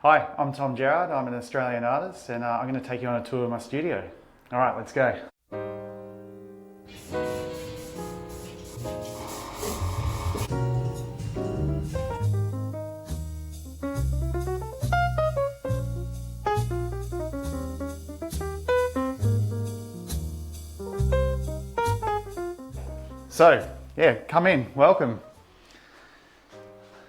Hi, I'm Tom Gerrard. I'm an Australian artist and I'm going to take you on a tour of my studio. All right, let's go. So, yeah, come in, welcome.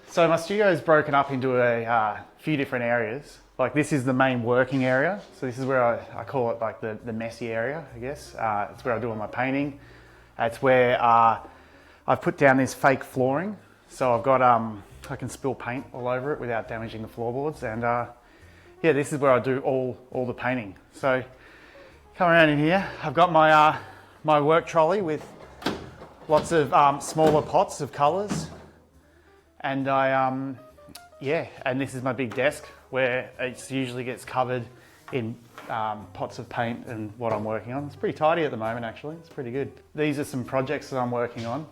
So my studio is broken up into a few different areas. Like this is the main working area. So this is where I call it like the messy area, I guess. It's where I do all my painting. It's where I've put down this fake flooring. So I've got, I can spill paint all over it without damaging the floorboards. And yeah, this is where I do all the painting. So come around in here. I've got my, my work trolley with lots of smaller pots of colours. And yeah, and this is my big desk where it usually gets covered in pots of paint and what I'm working on. It's pretty tidy at the moment, actually. It's pretty good. These are some projects that I'm working on.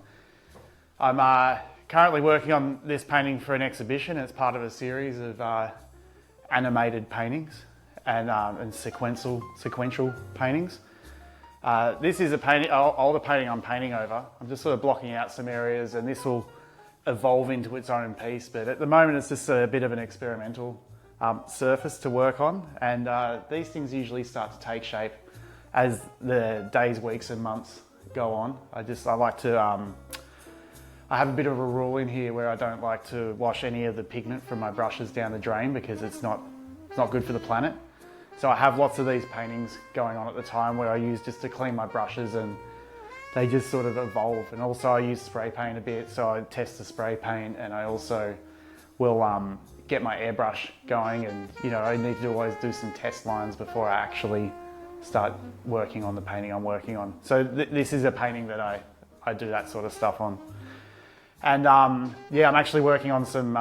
I'm currently working on this painting for an exhibition. It's part of a series of animated paintings and sequential paintings. This is a painting, older painting I'm painting over. I'm just sort of blocking out some areas, and this will evolve into its own piece, but at the moment it's just a bit of an experimental surface to work on, and these things usually start to take shape as the days, weeks and months go on. I like to, I have a bit of a rule in here where I don't like to wash any of the pigment from my brushes down the drain because it's not good for the planet. So I have lots of these paintings going on at the time where I use just to clean my brushes, and they just sort of evolve. And also I use spray paint a bit, so I test the spray paint, and I also will get my airbrush going, and you know, I need to always do some test lines before I actually start working on the painting I'm working on. So this is a painting that I do that sort of stuff on. And yeah, I'm actually working on some,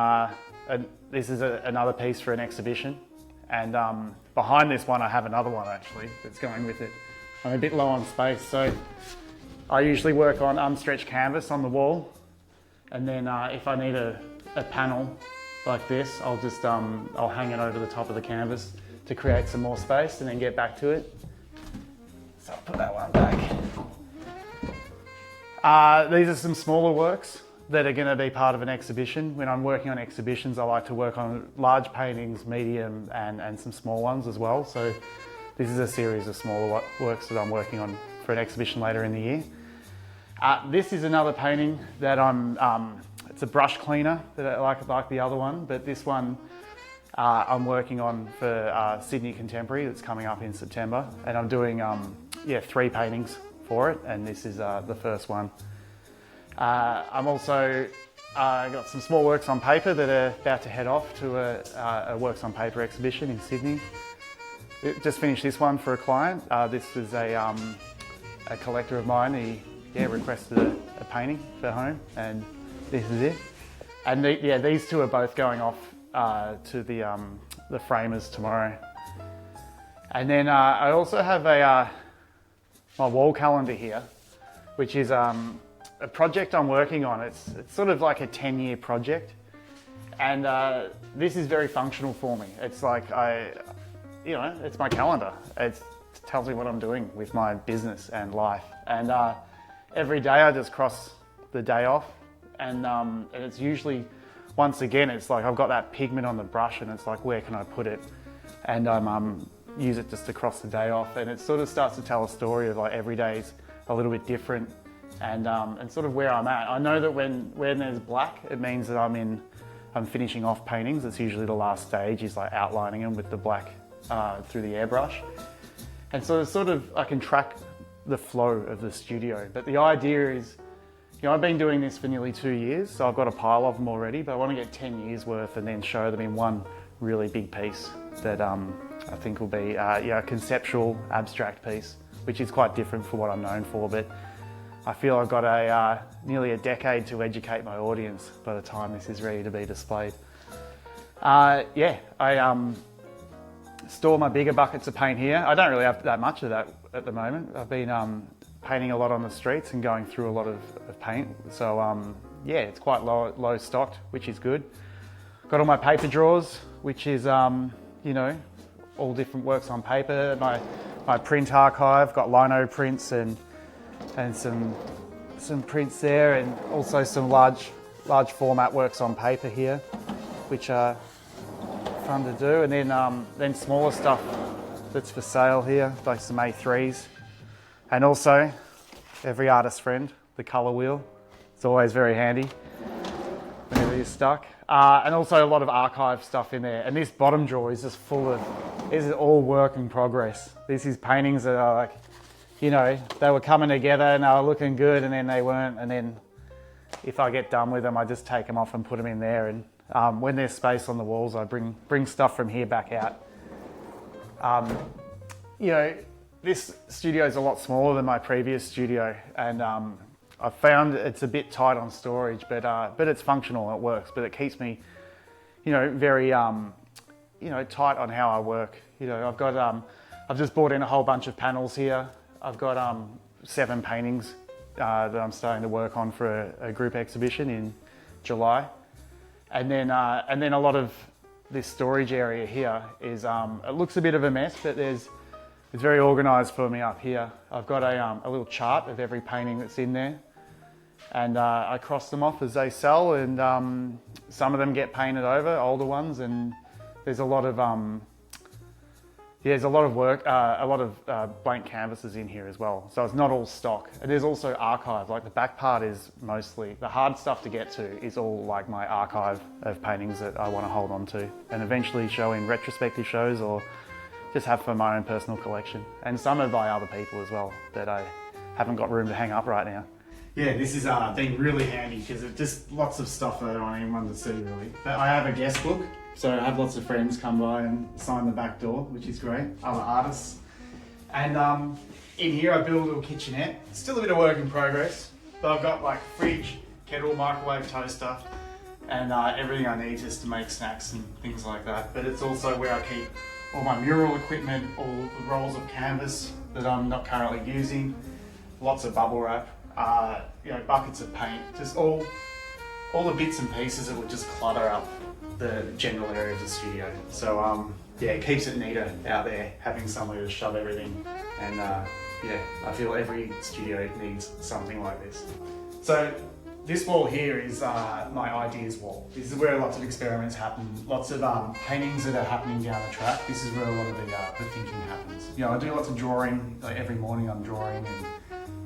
this is another piece for an exhibition. And behind this one I have another one actually that's going with it. I'm a bit low on space, so I usually work on unstretched canvas on the wall, and then if I need a panel like this, I'll just I'll hang it over the top of the canvas to create some more space and then get back to it. So I'll put that one back. These are some smaller works that are going to be part of an exhibition. When I'm working on exhibitions, I like to work on large paintings, medium and some small ones as well. So this is a series of smaller works that I'm working on for an exhibition later in the year. This is another painting that it's a brush cleaner that I like the other one, but this one I'm working on for Sydney Contemporary that's coming up in September, and I'm doing yeah, 3 paintings for it, and this is the first one. I'm also got some small works on paper that are about to head off to a works on paper exhibition in Sydney. Just finished this one for a client. This is a collector of mine. He requested a painting for home, and this is it. And yeah, these two are both going off to the framers tomorrow. And then I also have my wall calendar here, which is a project I'm working on. It's sort of like a 10-year project, and this is very functional for me. It's like it's my calendar. It tells me what I'm doing with my business and life, and every day I just cross the day off, and it's usually, once again, it's like I've got that pigment on the brush, and it's like, where can I put it? And use it just to cross the day off, and it sort of starts to tell a story of like every day's a little bit different, and sort of where I'm at. I know that when there's black, it means that I'm finishing off paintings. It's usually the last stage is like outlining them with the black through the airbrush, and so it's sort of, I can track the flow of the studio. But the idea is, you know, I've been doing this for nearly 2 years, so I've got a pile of them already, but I want to get 10 years worth and then show them in one really big piece that I think will be a conceptual, abstract piece, which is quite different from what I'm known for, but I feel I've got nearly a decade to educate my audience by the time this is ready to be displayed. Yeah, I store my bigger buckets of paint here. I don't really have that much of that at the moment. I've been painting a lot on the streets and going through a lot of paint. So yeah, it's quite low stocked, which is good. Got all my paper drawers, which is, you know, all different works on paper. My print archive, got lino prints and some prints there, and also some large format works on paper here, which are fun to do. And then smaller stuff that's for sale here, like some A3s. And also, every artist's friend, the colour wheel. It's always very handy whenever you're stuck. And also a lot of archive stuff in there. And this bottom drawer is just full of, this is all work in progress. This is paintings that are like, you know, they were coming together and they were looking good and then they weren't. And then if I get done with them, I just take them off and put them in there. And when there's space on the walls, I bring stuff from here back out. You know, this studio is a lot smaller than my previous studio, and I found it's a bit tight on storage, but it's functional, it works, but it keeps me, you know, very, you know, tight on how I work. You know, I've just brought in a whole bunch of panels here. I've got 7 paintings that I'm starting to work on for a group exhibition in July, and then a lot of this storage area here is it looks a bit of a mess, but it's very organised for me up here. I've got a little chart of every painting that's in there, and I cross them off as they sell, and some of them get painted over, older ones, and there's a lot of there's a lot of work, a lot of blank canvases in here as well. So it's not all stock. And there's also archive. Like the back part is mostly, the hard stuff to get to is all like my archive of paintings that I want to hold on to and eventually show in retrospective shows or just have for my own personal collection. And some are by other people as well that I haven't got room to hang up right now. Yeah, this has been really handy because it's just lots of stuff that I don't want anyone to see really. But I have a guest book. So I have lots of friends come by and sign the back door, which is great, other artists. And in here I built a little kitchenette. It's still a bit of work in progress, but I've got like fridge, kettle, microwave, toaster, and everything I need just to make snacks and things like that. But it's also where I keep all my mural equipment, all the rolls of canvas that I'm not currently using, lots of bubble wrap, you know, buckets of paint, just all the bits and pieces that would just clutter up the general area of the studio. So yeah, it keeps it neater out there, having somewhere to shove everything. And yeah, I feel every studio needs something like this. So this wall here is my ideas wall. This is where lots of experiments happen, lots of paintings that are happening down the track. This is where a lot of the thinking happens. You know, I do lots of drawing, like every morning I'm drawing and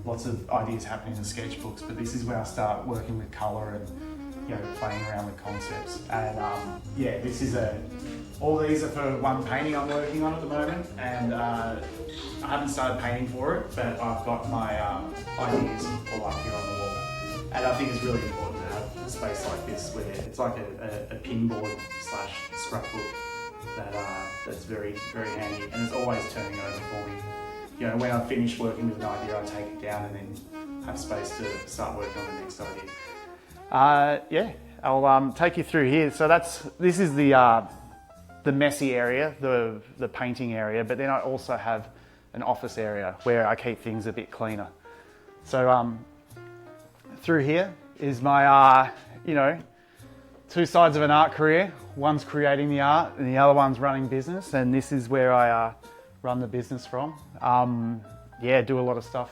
lots of ideas happening in the sketchbooks, but this is where I start working with colour and, you know, playing around with concepts. And yeah, this is all these are for one painting I'm working on at the moment, and I haven't started painting for it, but I've got my ideas all up here on the wall. And I think it's really important to have a space like this where it's like a pinboard slash scrapbook that's very, very handy, and it's always turning over for me. You know, when I've finished working with an idea, I take it down and then have space to start working on the next idea. Yeah, I'll take you through here. So this is the messy area, the painting area, but then I also have an office area where I keep things a bit cleaner. So through here is my, you know, two sides of an art career. One's creating the art and the other one's running business, and this is where I run the business from. Yeah, do a lot of stuff,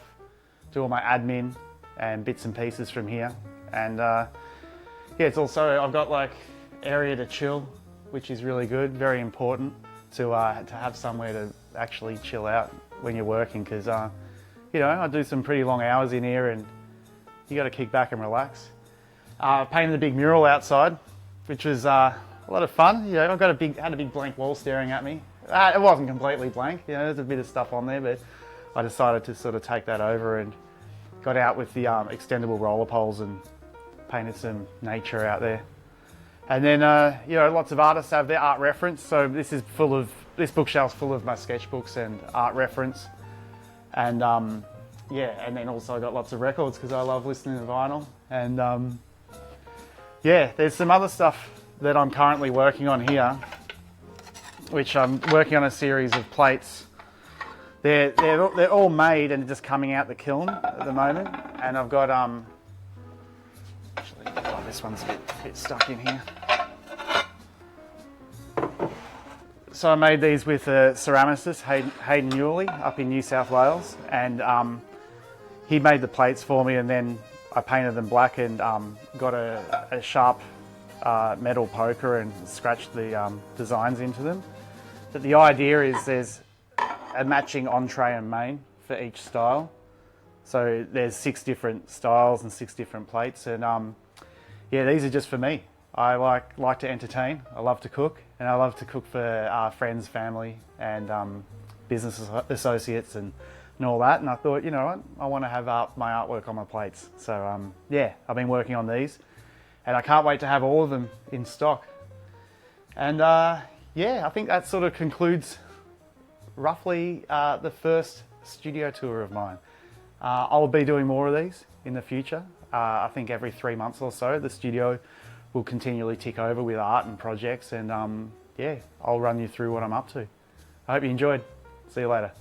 do all my admin and bits and pieces from here. And yeah, it's also, I've got like area to chill, which is really good, very important to have somewhere to actually chill out when you're working, because you know, I do some pretty long hours in here and you got to kick back and relax. Painted a big mural outside, which was a lot of fun. You know, I've got had a big blank wall staring at me. It wasn't completely blank, you know, there's a bit of stuff on there, but I decided to sort of take that over and got out with the extendable roller poles and painted some nature out there. And then, you know, lots of artists have their art reference. So this bookshelf's full of my sketchbooks and art reference. And yeah, and then also I got lots of records because I love listening to vinyl. And yeah, there's some other stuff that I'm currently working on here, which I'm working on a series of plates. They're all made and just coming out the kiln at the moment. And I've got, actually, oh, this one's a bit stuck in here. So I made these with a ceramicist, Hayden Newley, up in New South Wales, and he made the plates for me, and then I painted them black and got a sharp metal poker and scratched the designs into them. But the idea is there's a matching entree and main for each style. So there's 6 different styles and 6 different plates, and yeah, these are just for me. I like to entertain, I love to cook, and I love to cook for friends, family, and business associates and all that. And I thought, you know what, I want to have my artwork on my plates. So yeah, I've been working on these, and I can't wait to have all of them in stock. And yeah, I think that sort of concludes roughly the first studio tour of mine. I'll be doing more of these in the future. I think every 3 months or so, the studio will continually tick over with art and projects, and yeah, I'll run you through what I'm up to. I hope you enjoyed. See you later.